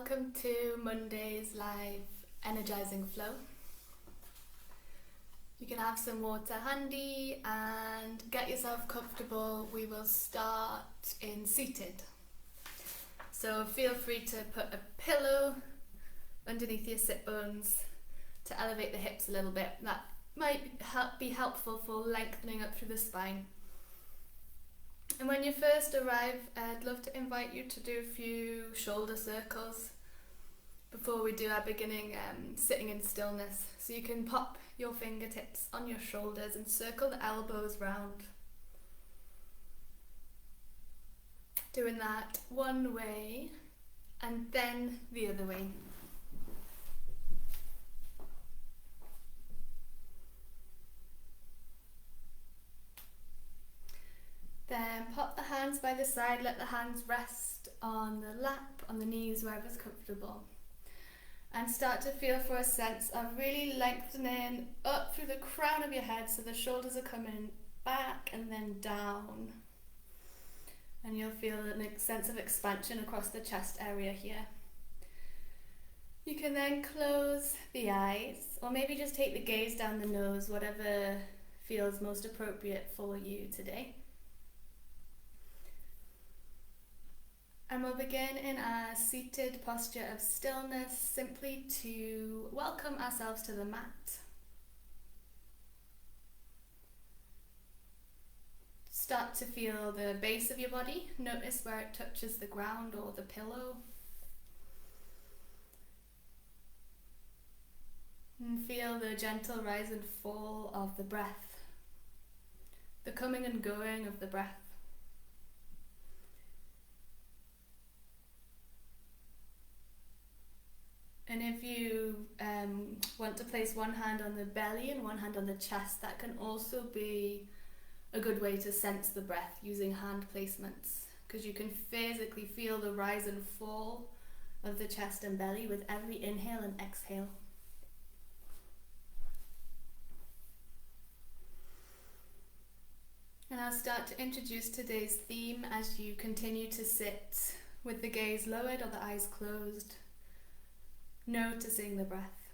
welcome to Monday's live Energizing Flow. You can have some water handy and get yourself comfortable. We will start in seated. So feel free to put a pillow underneath your sit bones to elevate the hips a little bit. That might be helpful for lengthening up through the spine. And when you first arrive, I'd love to invite you to do a few shoulder circles before we do our beginning sitting in stillness. So you can pop your fingertips on your shoulders and circle the elbows round. Doing that one way and then the other way. Then pop the hands by the side, let the hands rest on the lap, on the knees, wherever's comfortable. And start to feel for a sense of really lengthening up through the crown of your head so the shoulders are coming back and then down. And you'll feel a sense of expansion across the chest area here. You can then close the eyes, or maybe just take the gaze down the nose, whatever feels most appropriate for you today. And we'll begin in a seated posture of stillness, simply to welcome ourselves to the mat. Start to feel the base of your body. Notice where it touches the ground or the pillow. And feel the gentle rise and fall of the breath, the coming and going of the breath. And if you want to place one hand on the belly and one hand on the chest, that can also be a good way to sense the breath using hand placements, because you can physically feel the rise and fall of the chest and belly with every inhale and exhale. And I'll start to introduce today's theme as you continue to sit with the gaze lowered or the eyes closed, noticing the breath.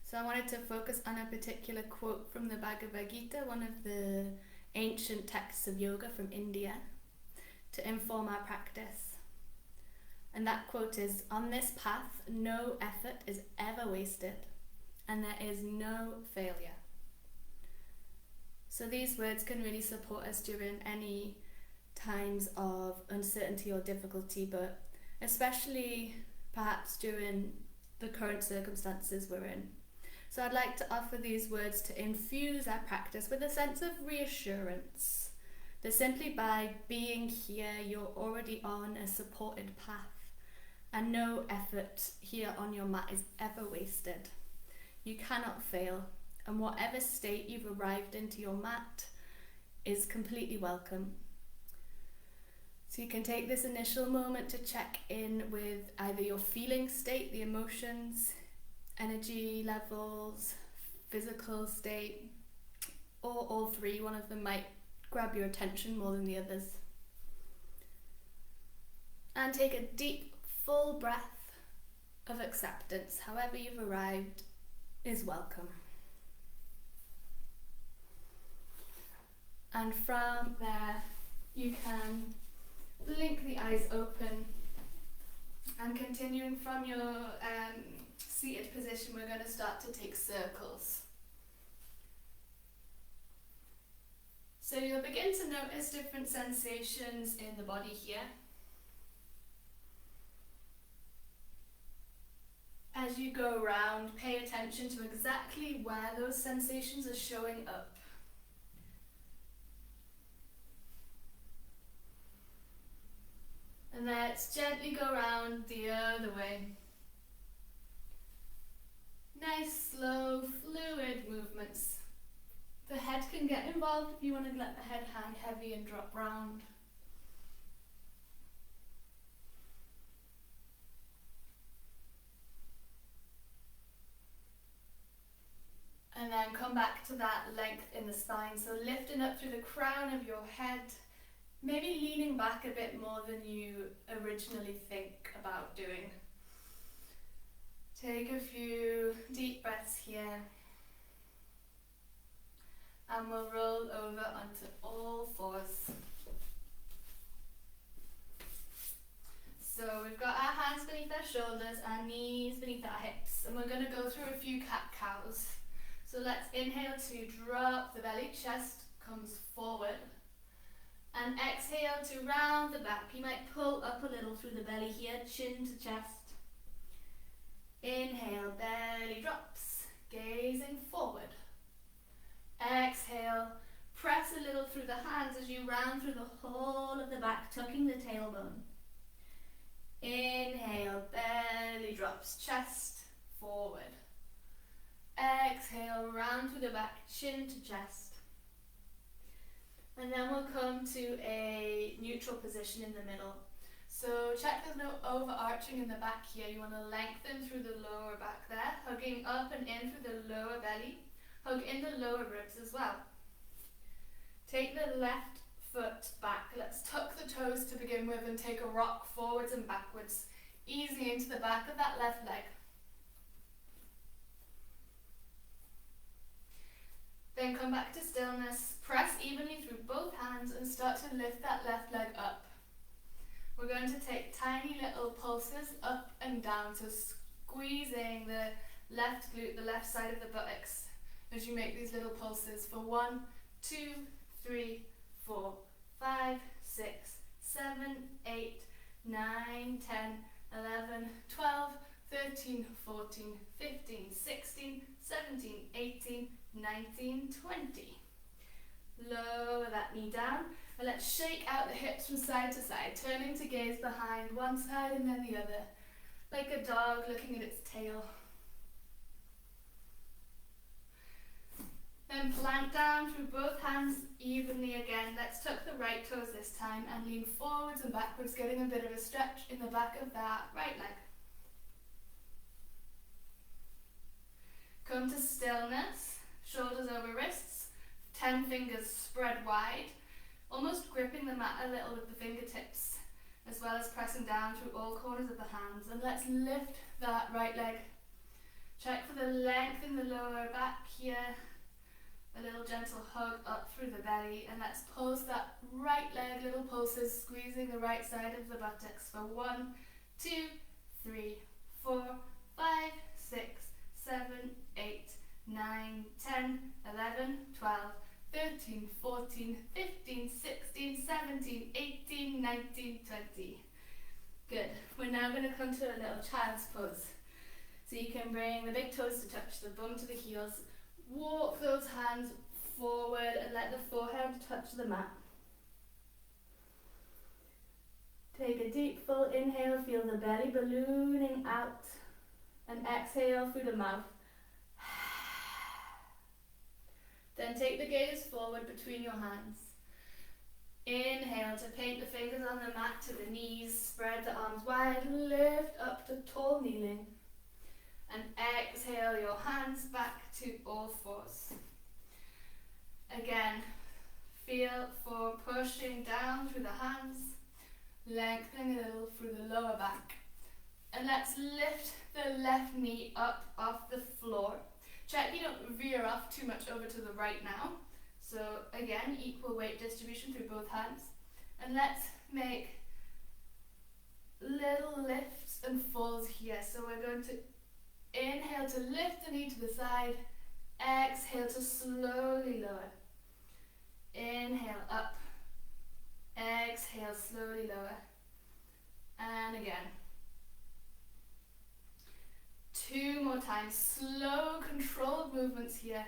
So I wanted to focus on a particular quote from the Bhagavad Gita, one of the ancient texts of yoga from India, to inform our practice. And that quote is, "On this path, no effort is ever wasted, and there is no failure." So these words can really support us during any times of uncertainty or difficulty, but especially perhaps during the current circumstances we're in. So I'd like to offer these words to infuse our practice with a sense of reassurance that simply by being here, you're already on a supported path, and no effort here on your mat is ever wasted. You cannot fail, and whatever state you've arrived into your mat is completely welcome. So you can take this initial moment to check in with either your feeling state, the emotions, energy levels, physical state, or all three. One of them might grab your attention more than the others. And take a deep, full breath of acceptance. However you've arrived is welcome. And from there, you can blink the eyes open, and continuing from your seated position, we're going to start to take circles. So you'll begin to notice different sensations in the body here. As you go around, pay attention to exactly where those sensations are showing up. And let's gently go around the other way. Nice, slow, fluid movements. The head can get involved if you want to let the head hang heavy and drop round. And then come back to that length in the spine. So lifting up through the crown of your head. Maybe maybe leaning back a bit more than you originally think about doing. Take a few deep breaths here. And we'll roll over onto all fours. So we've got our hands beneath our shoulders, our knees beneath our hips, and we're going to go through a few cat-cows. So let's inhale to drop the belly, chest comes forward. And exhale to round the back. You might pull up a little through the belly here, chin to chest. Inhale, belly drops, gazing forward. Exhale, press a little through the hands as you round through the whole of the back, tucking the tailbone. Inhale, belly drops, chest forward. Exhale, round through the back, chin to chest. And then we'll come to a neutral position in the middle. So check there's no overarching in the back here. You want to lengthen through the lower back there, hugging up and in through the lower belly. Hug in the lower ribs as well. Take the left foot back. Let's tuck the toes to begin with and take a rock forwards and backwards, easy into the back of that left leg. Then come back to stillness, press evenly through both hands and start to lift that left leg up. We're going to take tiny little pulses up and down, so squeezing the left glute, the left side of the buttocks as you make these little pulses for 1, 2, 3, 4, 5, 6, 7, 8, 9, 10, 11, 12, 13, 14, 15, 16, 17, 18, 19, 20. Lower that knee down and let's shake out the hips from side to side, turning to gaze behind one side and then the other, like a dog looking at its tail. Then plant down through both hands evenly again. Let's tuck the right toes this time and lean forwards and backwards, getting a bit of a stretch in the back of that right leg. Come to stillness, shoulders over wrists, 10 fingers spread wide, almost gripping the mat a little with the fingertips, as well as pressing down through all corners of the hands. And let's lift that right leg. Check for the length in the lower back here. A little gentle hug up through the belly, and let's pulse that right leg, little pulses, squeezing the right side of the buttocks for 1, 2, 3, 4, 5, 6, 7, 8, 9, 10, 11, 12, 13, 14, 15, 16, 17, 18, 19, 20. Good. We're now going to come to a little child's pose. So you can bring the big toes to touch, the bum to the heels. Walk those hands forward and let the forehead touch the mat. Take a deep full inhale, feel the belly ballooning out, and exhale through the mouth. Then take the gaze forward between your hands. Inhale to paint the fingers on the mat to the knees, spread the arms wide, lift up to tall kneeling. And exhale your hands back to all fours. Again, feel for pushing down through the hands, lengthening a little through the lower back. And let's lift the left knee up off the floor. Check you don't veer off too much over to the right now. So again, equal weight distribution through both hands. And let's make little lifts and falls here. So we're going to inhale to lift the knee to the side, exhale to slowly lower. Inhale up, exhale slowly lower, and again. 2 more times, slow controlled movements here.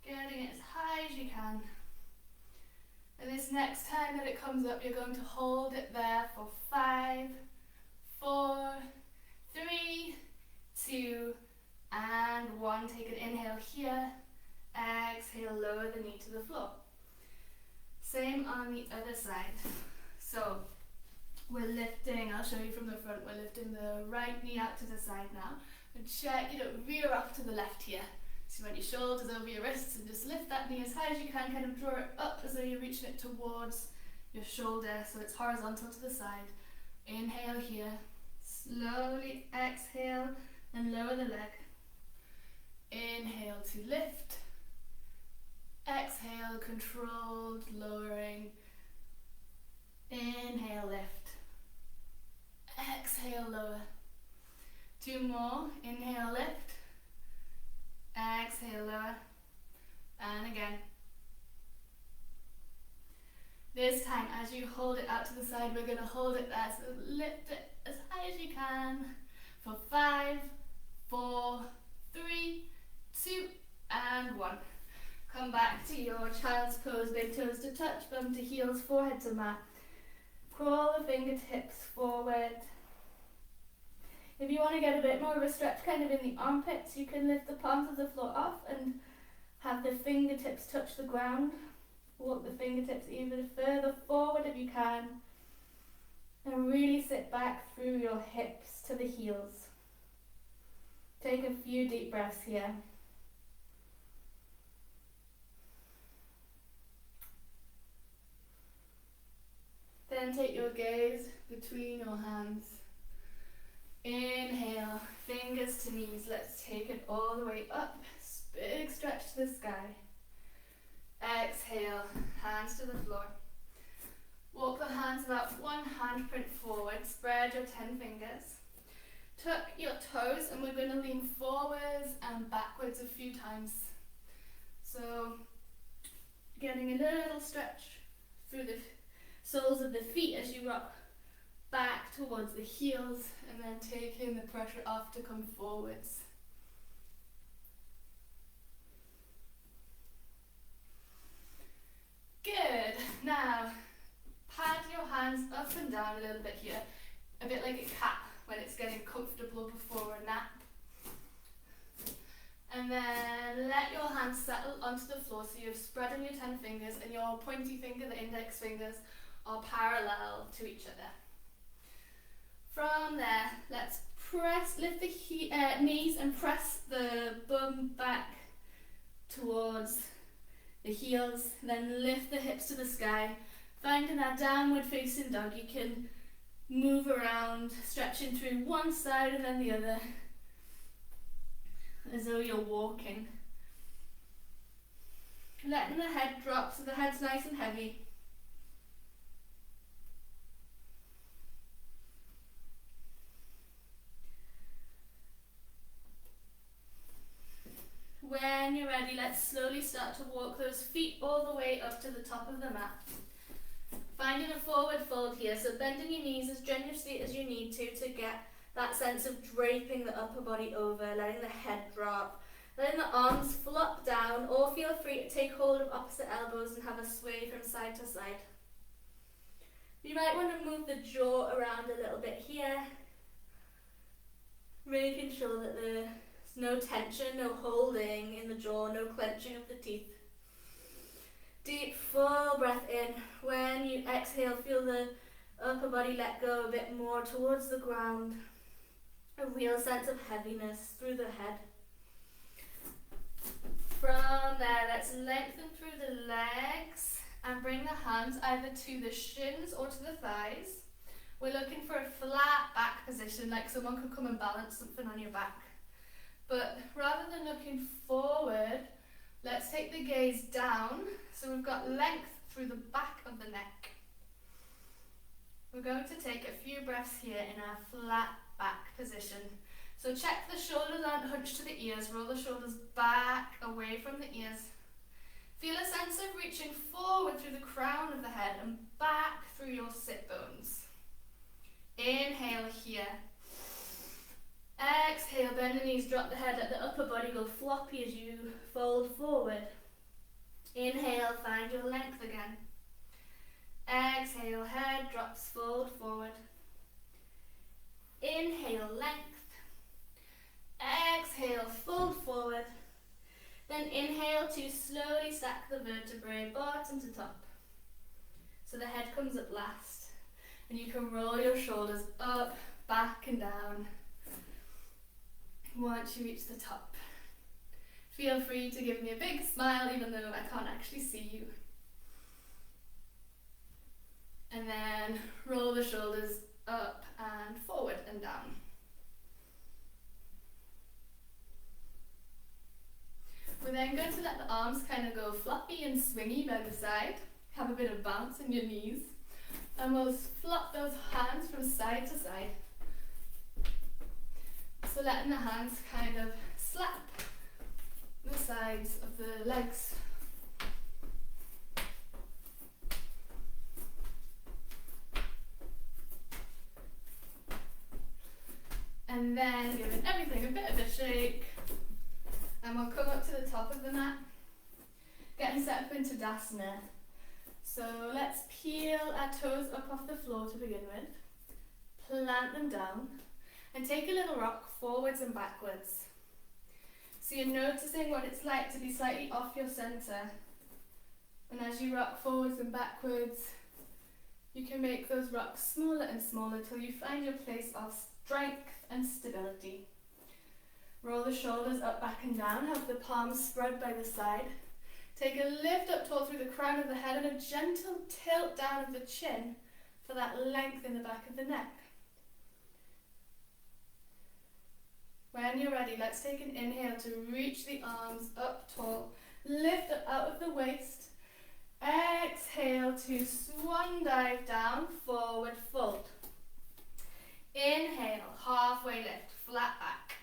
Getting it as high as you can. And this next time that it comes up, you're going to hold it there for 5, 4, 3, 2, and 1. Take an inhale here, exhale, lower the knee to the floor. Same on the other side. So we're lifting, I'll show you from the front, we're lifting the right knee out to the side now. And check you don't veer off to the left here. So you want your shoulders over your wrists and just lift that knee as high as you can, kind of draw it up as though you're reaching it towards your shoulder so it's horizontal to the side. Inhale here, slowly exhale and lower the leg. Inhale to lift, exhale, controlled lowering. Inhale, lift, exhale, lower. 2 more, inhale, lift, exhale, lower, and again. This time, as you hold it out to the side, we're going to hold it there, so lift it as high as you can for 5, 4, 3, 2, and 1. Come back to your child's pose, big toes to touch, bum to heels, forehead to mat. Crawl the fingertips forward. If you want to get a bit more of a stretch kind of in the armpits, you can lift the palms of the floor off and have the fingertips touch the ground. Walk the fingertips even further forward if you can. And really sit back through your hips to the heels. Take a few deep breaths here. Then take your gaze between your hands. Inhale, fingers to knees. Let's take it all the way up. Big stretch to the sky. Exhale, hands to the floor. Walk the hands about 1 handprint forward. Spread your 10 fingers. Tuck your toes and we're going to lean forwards and backwards a few times. So, getting a little stretch through the soles of the feet as you rock back towards the heels and then taking the pressure off to come forwards. Good. Now, pad your hands up and down a little bit here, a bit like a cat when it's getting comfortable before a nap. And then let your hands settle onto the floor so you've spread on your 10 fingers and your pointy finger, the index fingers, are parallel to each other. From there, let's lift the knees and press the bum back towards the heels, then lift the hips to the sky. Finding that downward facing dog, you can move around, stretching through one side and then the other, as though you're walking. Letting the head drop so the head's nice and heavy. When you're ready, let's slowly start to walk those feet all the way up to the top of the mat. Finding a forward fold here, so bending your knees as generously as you need to get that sense of draping the upper body over, letting the head drop, letting the arms flop down, or feel free to take hold of opposite elbows and have a sway from side to side. You might want to move the jaw around a little bit here, making sure that there's no tension, no holding in the jaw, no clenching of the teeth. Deep, full breath in. When you exhale, feel the upper body let go a bit more towards the ground. A real sense of heaviness through the head. From there, let's lengthen through the legs and bring the hands either to the shins or to the thighs. We're looking for a flat back position, like someone could come and balance something on your back. But rather than looking forward, let's take the gaze down, so we've got length through the back of the neck. We're going to take a few breaths here in our flat back position. So check the shoulders aren't hunched to the ears, roll the shoulders back away from the ears. Feel a sense of reaching forward through the crown of the head and back through your sit bones. Inhale here. Exhale, bend the knees, drop the head, let the upper body go floppy as you fold forward. Inhale, find your length again. Exhale, head drops, fold forward. Inhale, length. Exhale, fold forward. Then inhale to slowly stack the vertebrae bottom to top. So the head comes up last. And you can roll your shoulders up, back and down. Once you reach the top. Feel free to give me a big smile even though I can't actually see you. then roll the shoulders up and forward and down. We're then going to let the arms kind of go floppy and swingy by the side. Have a bit of bounce in your knees. And we'll flop those hands from side to side. So letting the hands kind of slap the sides of the legs. And then giving everything a bit of a shake. And we'll come up to the top of the mat, getting set up into Dasana. So let's peel our toes up off the floor to begin with, plant them down, and take a little rock forwards and backwards. So you're noticing what it's like to be slightly off your centre. And as you rock forwards and backwards, you can make those rocks smaller and smaller till you find your place of strength and stability. Roll the shoulders up, back and down, have the palms spread by the side. Take a lift up tall through the crown of the head and a gentle tilt down of the chin for that length in the back of the neck. When you're ready, let's take an inhale to reach the arms up tall, lift up out of the waist. Exhale to swan dive down, forward fold. Inhale, halfway lift, flat back.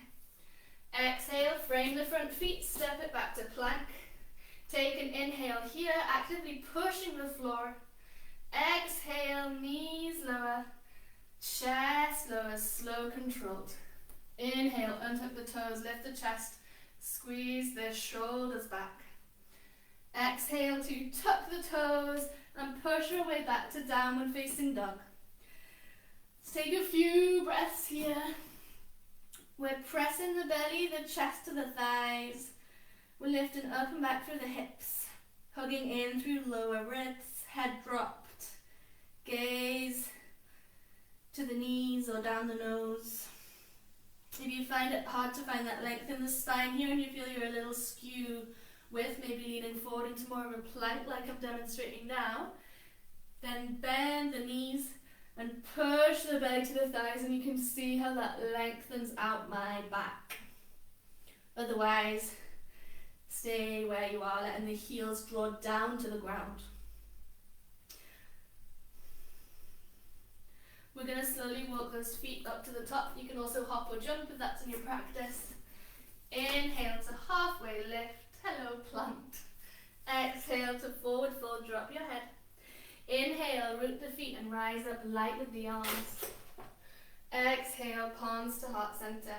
Exhale, frame the front feet, step it back to plank. Take an inhale here, actively pushing the floor. Exhale, knees lower, chest lower, slow, controlled. Inhale, untuck the toes, lift the chest, squeeze the shoulders back. Exhale to tuck the toes and push your way back to downward facing dog. Let's take a few breaths here. We're pressing the belly, the chest to the thighs. We're lifting up and back through the hips, hugging in through lower ribs, head dropped, gaze to the knees or down the nose. If you find it hard to find that length in the spine here and you feel you're a little skew with maybe leaning forward into more of a plank like I'm demonstrating now, then bend the knees and push the belly to the thighs, and you can see how that lengthens out my back. Otherwise, stay where you are, letting the heels draw down to the ground. We're going to slowly walk those feet up to the top. You can also hop or jump if that's in your practice. Inhale to halfway lift, hello plant. Exhale to forward fold, drop your head. Inhale, root the feet and rise up light with the arms. Exhale, palms to heart center.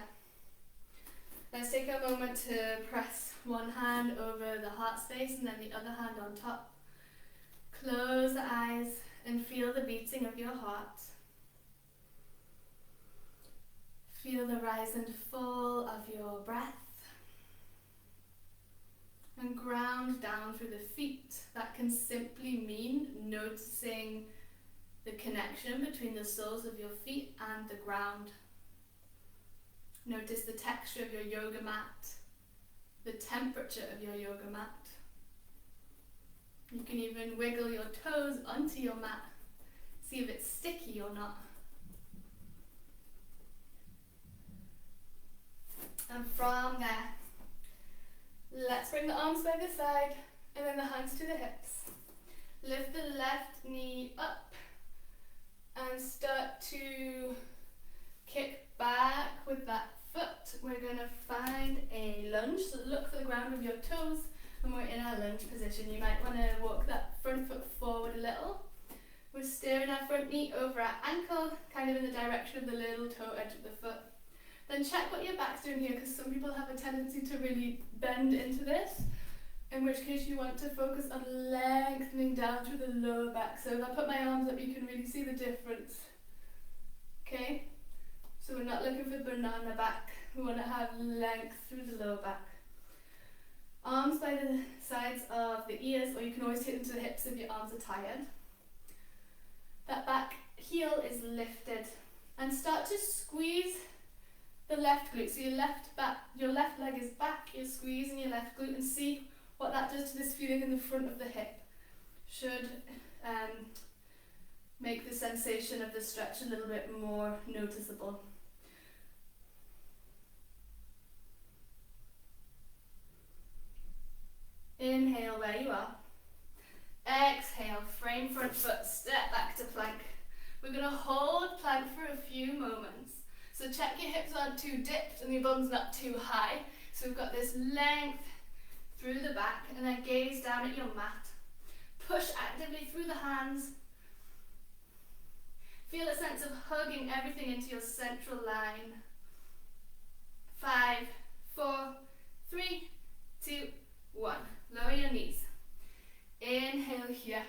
Let's take a moment to press one hand over the heart space and then the other hand on top. Close the eyes and feel the beating of your heart. Feel the rise and fall of your breath. And ground down through the feet. That can simply mean noticing the connection between the soles of your feet and the ground. Notice the texture of your yoga mat, the temperature of your yoga mat. You can even wiggle your toes onto your mat, see if it's sticky or not. And from there, let's bring the arms by the side and then the hands to the hips. Lift the left knee up and start to kick back with that foot. We're going to find a lunge, so look for the ground with your toes and we're in our lunge position. You might want to walk that front foot forward a little. We're steering our front knee over our ankle, kind of in the direction of the little toe edge of the foot. Then check what your back's doing here, because some people have a tendency to really bend into this, in which case you want to focus on lengthening down through the lower back. So if I put my arms up, you can really see the difference. Okay? So we're not looking for banana back. We want to have length through the lower back. Arms by the sides of the ears, or you can always take them to the hips if your arms are tired. That back heel is lifted. And start to squeeze the left glute. So your left leg is back, you're squeezing your left glute, and see what that does to this feeling in the front of the hip. Should make this sensation of the stretch a little bit more noticeable. Inhale where you are. Exhale, frame front foot, step back to plank. We're going to hold plank for a few moments. So check your hips aren't too dipped and your bum's not too high. So we've got this length through the back, and then gaze down at your mat. Push actively through the hands. Feel a sense of hugging everything into your central line. 5, 4, 3, 2, 1. Lower your knees. Inhale here.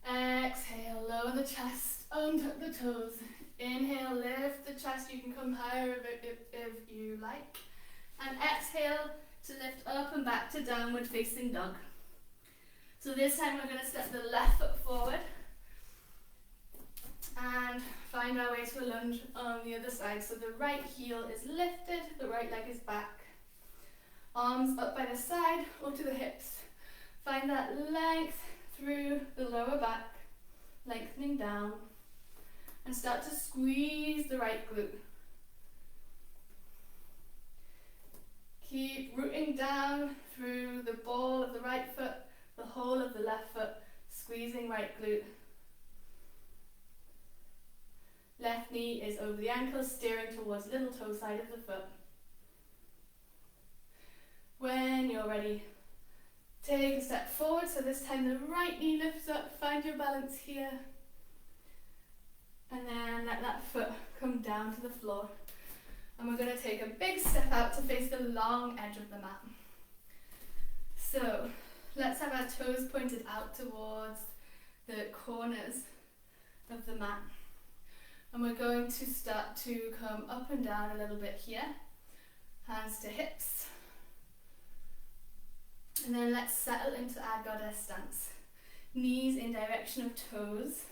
Exhale, lower the chest, untuck the toes. Inhale, lift the chest. You can come higher if you like. And exhale to lift up and back to downward facing dog. So this time we're going to step the left foot forward and find our way to a lunge on the other side. So the right heel is lifted, the right leg is back. Arms up by the side or to the hips. Find that length through the lower back, lengthening down, and start to squeeze the right glute. Keep rooting down through the ball of the right foot, the whole of the left foot, squeezing right glute. Left knee is over the ankle, steering towards little toe side of the foot. When you're ready, take a step forward, so this time the right knee lifts up, find your balance here. And then let that foot come down to the floor. And we're going to take a big step out to face the long edge of the mat. So let's have our toes pointed out towards the corners of the mat. And we're going to start to come up and down a little bit here. Hands to hips. And then let's settle into our goddess stance. Knees in direction of toes.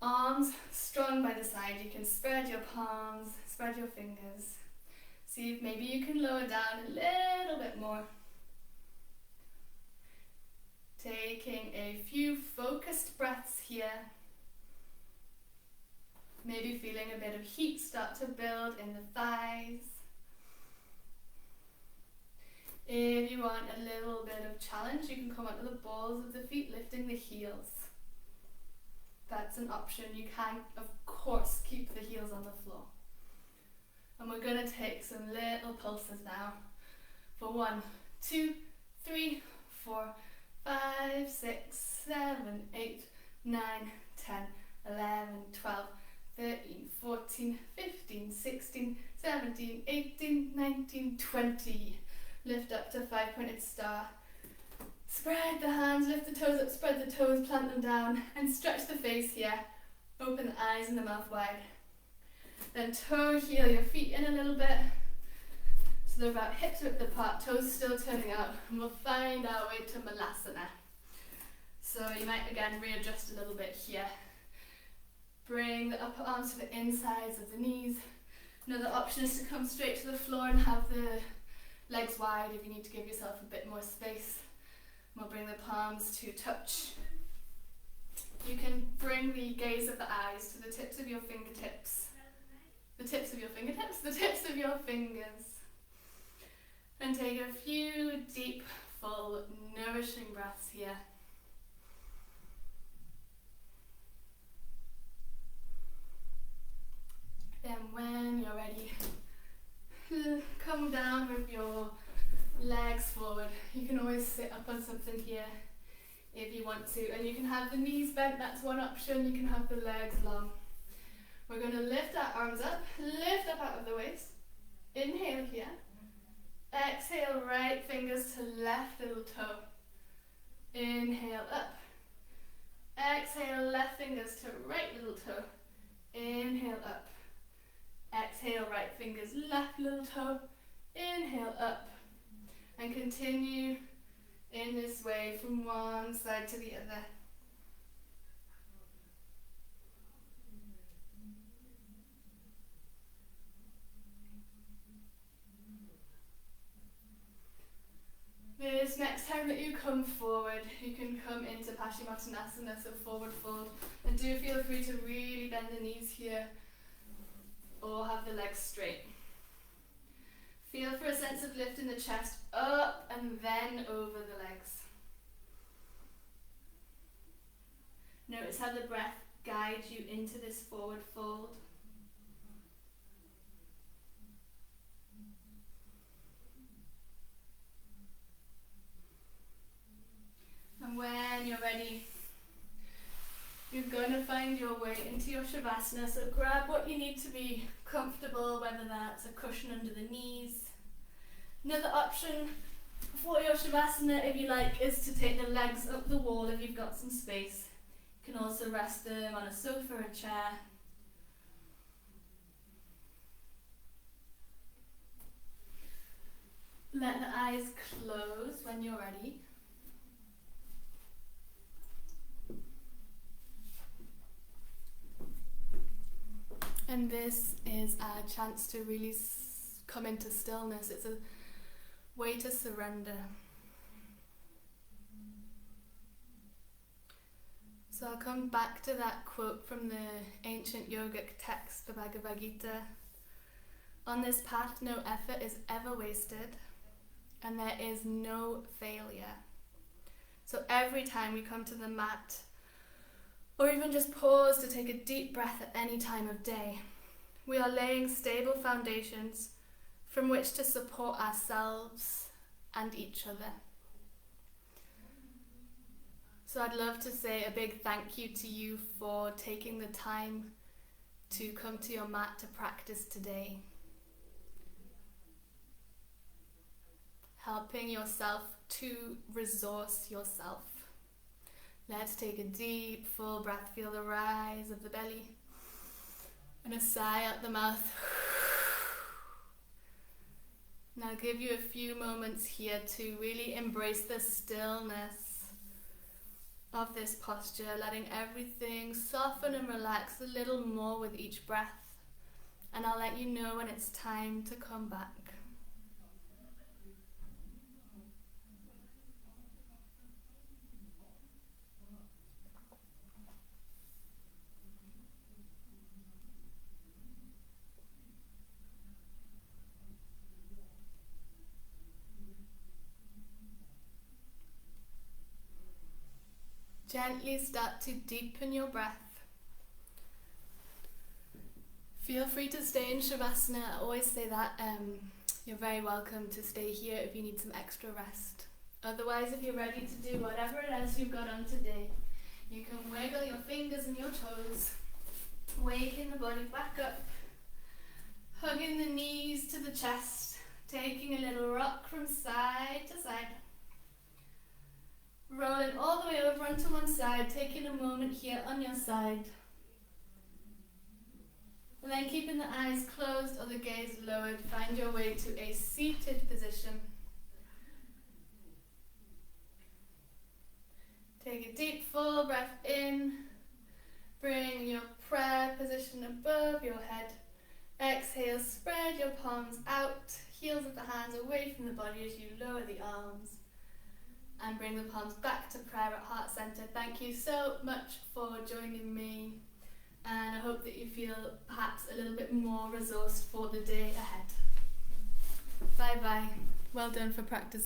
Arms strong by the side. You can spread your palms, spread your fingers. See if maybe you can lower down a little bit more. Taking a few focused breaths here. Maybe feeling a bit of heat start to build in the thighs. If you want a little bit of challenge, you can come onto the balls of the feet, lifting the heels. That's an option. You can, of course, keep the heels on the floor. And we're going to take some little pulses now. For 1, 2, 3, 4, 5, 6, 7, 8, 9, 10, 11, 12, 13, 14, 15, 16, 17, 18, 19, 20. Lift up to 5-pointed star. Spread the hands, lift the toes up, spread the toes, plant them down, and stretch the face here. Open the eyes and the mouth wide. Then toe heel your feet in a little bit. So they're about hips width apart, toes still turning out, and we'll find our way to Malasana. So you might again readjust a little bit here. Bring the upper arms to the insides of the knees. Another option is to come straight to the floor and have the legs wide if you need to give yourself a bit more space. We'll bring the palms to touch. You can bring the gaze of the eyes to the tips of your fingertips. The tips of your fingertips, the tips of your fingers. And take a few deep, full, nourishing breaths here. Then when you're ready, come down with your legs forward. You can always sit up on something here if you want to, and you can have the knees bent, that's one option. You can have the legs long. We're going to lift our arms up, lift up out of the waist. Inhale here. Exhale, right fingers to left little toe. Inhale up. Exhale, left fingers to right little toe. Inhale up. Exhale, right fingers, left little toe. Inhale up. And continue in this way from one side to the other. This next time that you come forward, you can come into Paschimottanasana, so forward fold, and do feel free to really bend the knees here or have the legs straight. Feel for a sense of lift in the chest, up and then over the legs. Notice how the breath guides you into this forward fold. And when you're ready, you're going to find your way into your Shavasana, so grab what you need to be comfortable, whether that's a cushion under the knees. Another option for your Shavasana, if you like, is to take the legs up the wall if you've got some space. You can also rest them on a sofa or a chair. Let the eyes close when you're ready. And this is a chance to really come into stillness. It's a way to surrender. So I'll come back to that quote from the ancient yogic text, the Bhagavad Gita. On this path, no effort is ever wasted, and there is no failure. So every time we come to the mat, or even just pause to take a deep breath at any time of day, we are laying stable foundations from which to support ourselves and each other. So I'd love to say a big thank you to you for taking the time to come to your mat to practice today. Helping yourself to resource yourself. Let's take a deep, full breath. Feel the rise of the belly. And a sigh out the mouth. Now I'll give you a few moments here to really embrace the stillness of this posture, letting everything soften and relax a little more with each breath. And I'll let you know when it's time to come back. Gently start to deepen your breath. Feel free to stay in Shavasana. I always say that you're very welcome to stay here if you need some extra rest. Otherwise, if you're ready to do whatever it is you've got on today, you can wiggle your fingers and your toes, waking the body back up, hugging the knees to the chest, taking a little rock from side to side. Rolling all the way over onto one side, taking a moment here on your side. And then keeping the eyes closed or the gaze lowered, find your way to a seated position. Take a deep full breath in. Bring your prayer position above your head. Exhale, spread your palms out, heels of the hands away from the body as you lower the arms. And bring the palms back to prayer at heart center. Thank you so much for joining me, and I hope that you feel perhaps a little bit more resourced for the day ahead. Bye bye. Well done for practice.